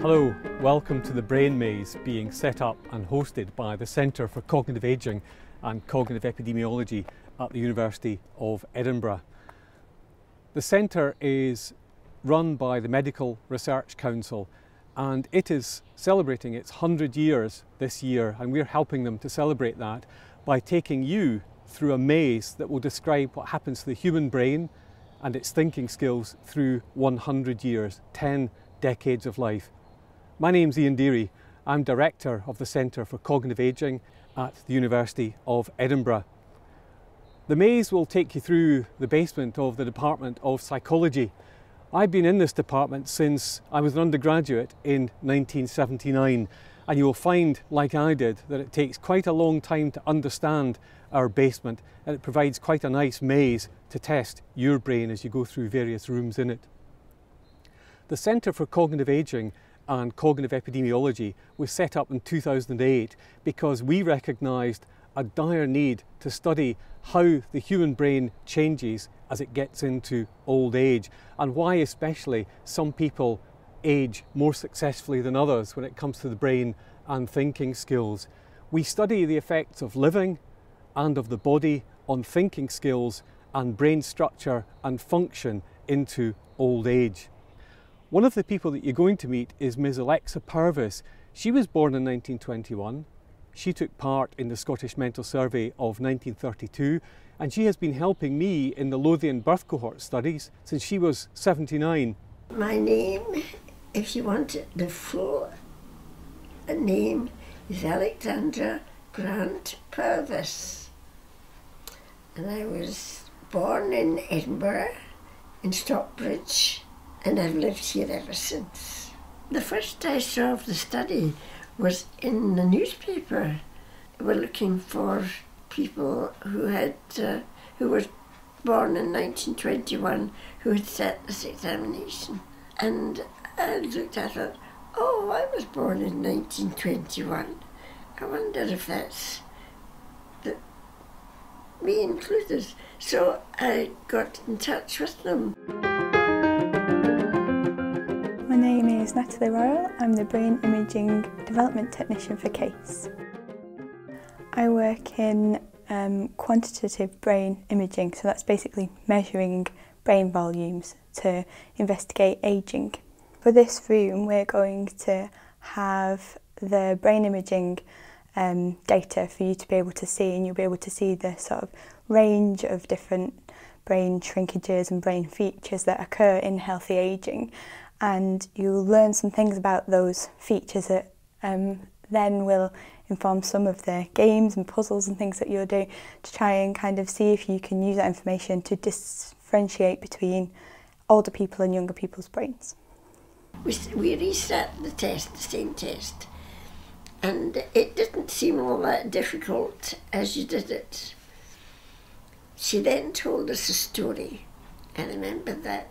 Hello, welcome to the Brain Maze, being set up and hosted by the Centre for Cognitive Ageing and Cognitive Epidemiology at the University of Edinburgh. The centre is run by the Medical Research Council and it is celebrating its 100 years this year, and we're helping them to celebrate that by taking you through a maze that will describe what happens to the human brain and its thinking skills through 100 years, 10 decades of life. My name's Ian Deary. I'm Director of the Centre for Cognitive Ageing at the University of Edinburgh. The maze will take you through the basement of the Department of Psychology. I've been in this department since I was an undergraduate in 1979, and you will find, like I did, that it takes quite a long time to understand our basement, and it provides quite a nice maze to test your brain as you go through various rooms in it. The Centre for Cognitive Ageing and Cognitive Epidemiology was set up in 2008 because we recognised a dire need to study how the human brain changes as it gets into old age, and why especially some people age more successfully than others when it comes to the brain and thinking skills. We study the effects of living and of the body on thinking skills and brain structure and function into old age. One of the people that you're going to meet is Ms. Purvis. She was born in 1921. She took part in the Scottish Mental Survey of 1932, and she has been helping me in the Lothian birth cohort studies since she was 79. My name, if you want it, the full name, is Alexandra Grant Purvis. And I was born in Edinburgh, in Stockbridge, and I've lived here ever since. The first I saw of the study was in the newspaper. We're looking for people who were born in 1921 who had set this examination. And I looked at it, oh, I was born in 1921. I wonder if that's me included. So I got in touch with them. My name is Natalie Royal. I'm the Brain Imaging Development Technician for CASE. I work in quantitative brain imaging, so that's basically measuring brain volumes to investigate ageing. For this room we're going to have the brain imaging data for you to be able to see, and you'll be able to see the sort of range of different brain shrinkages and brain features that occur in healthy ageing. And you'll learn some things about those features that then will inform some of the games and puzzles and things that you'll do to try and kind of see if you can use that information to differentiate between older people and younger people's brains. We reset the test, the same test, and it didn't seem all that difficult as you did it. She then told us a story. I remember that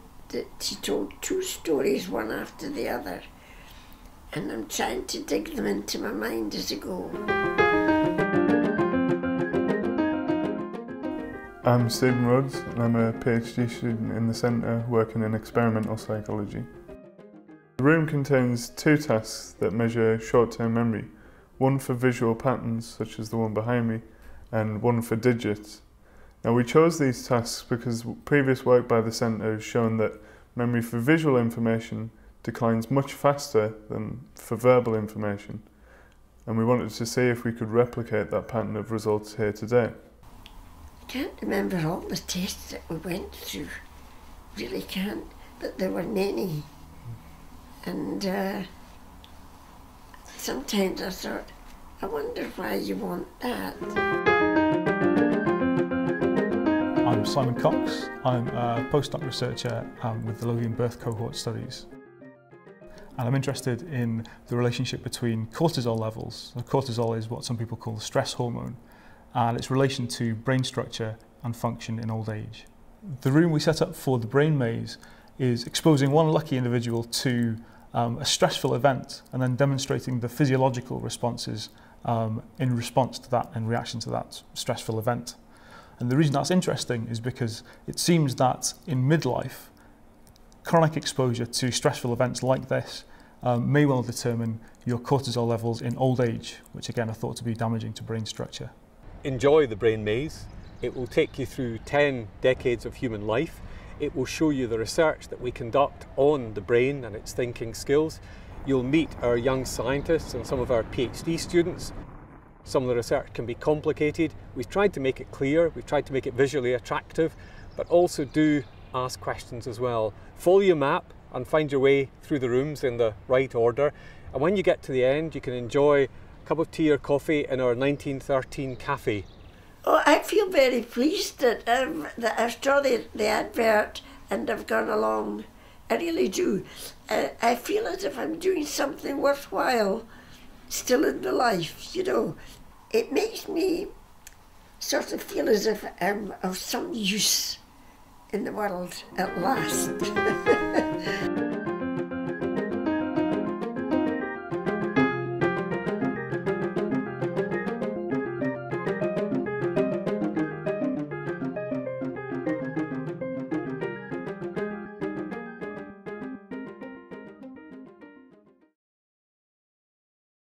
she told two stories, one after the other, and I'm trying to dig them into my mind as I go. I'm Stephen Rhodes, and I'm a PhD student in the Centre working in experimental psychology. The room contains two tasks that measure short-term memory, one for visual patterns, such as the one behind me, and one for digits. Now, we chose these tasks because previous work by the Centre has shown that memory for visual information declines much faster than for verbal information, and we wanted to see if we could replicate that pattern of results here today. I can't remember all the tests that we went through, really can't, but there were many, and sometimes I thought, I wonder why you want that. I'm Simon Cox. I'm a postdoc researcher with the Lothian birth cohort studies. And I'm interested in the relationship between cortisol levels. So cortisol is what some people call the stress hormone, and its relation to brain structure and function in old age. The room we set up for the brain maze is exposing one lucky individual to a stressful event and then demonstrating the physiological responses in response to that, in reaction to that stressful event. And the reason that's interesting is because it seems that in midlife, chronic exposure to stressful events like this may well determine your cortisol levels in old age, which again are thought to be damaging to brain structure. Enjoy the brain maze. It will take you through 10 decades of human life. It will show you the research that we conduct on the brain and its thinking skills. You'll meet our young scientists and some of our PhD students. Some of the research can be complicated. We've tried to make it clear, we've tried to make it visually attractive, but also do ask questions as well. Follow your map and find your way through the rooms in the right order. And when you get to the end, you can enjoy a cup of tea or coffee in our 1913 cafe. Oh, I feel very pleased that I saw the advert and I've gone along. I really do. I feel as if I'm doing something worthwhile still in the life, you know. It makes me sort of feel as if I'm of some use in the world at last.